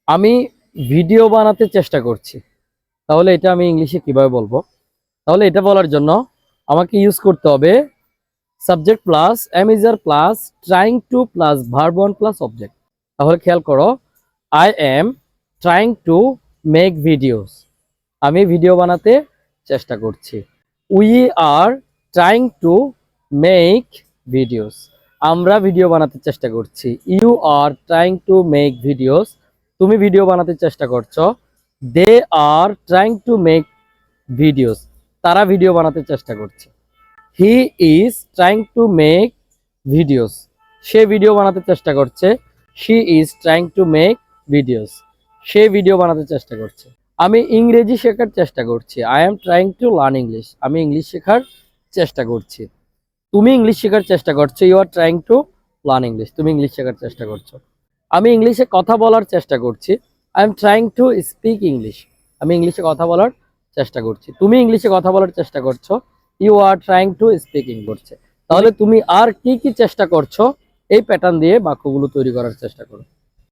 আমি ভিডিও বানাতে চেষ্টা করছি। তাহলে এটা আমি ইংলিশে কিভাবে বলবো? তাহলে এটা বলার জন্য আমাকে ইউজ করতে হবে subject plus am is are plus trying to plus verb one plus object. তাহলে খেয়াল করো, I am trying to make videos. আমি ভিডিও বানাতে চেষ্টা করছি। We are trying to make videos. আমরা ভিডিও বানাতে চেষ্টা করছি। You are trying to make videos. তুমি ভিডিও বানাতে চেষ্টা করছো। They are trying to make videos. তারা ভিডিও বানাতে চেষ্টা করছে। He is trying to make videos. সে ভিডিও বানাতে চেষ্টা করছে। She is trying to make videos. সে ভিডিও বানাতে চেষ্টা করছে। আমি ইংরেজি শেখার চেষ্টা করছি। I am trying to learn English. আমি ইংলিশ শেখার চেষ্টা করছি। তুমি ইংলিশ শেখার চেষ্টা করছো। You are trying to learn English. তুমি ইংলিশ শেখার চেষ্টা করছো। আমি ইংলিশে কথা বলার চেষ্টা করছি। I am trying to speak English. আমি ইংলিশে কথা বলার চেষ্টা করছি। তুমি ইংলিশে কথা বলার চেষ্টা করছো। You are trying to speak English করছে। তাহলে তুমি আর কি কি চেষ্টা করছো, এই প্যাটার্ন দিয়ে বাক্যগুলো তৈরি করার চেষ্টা করো।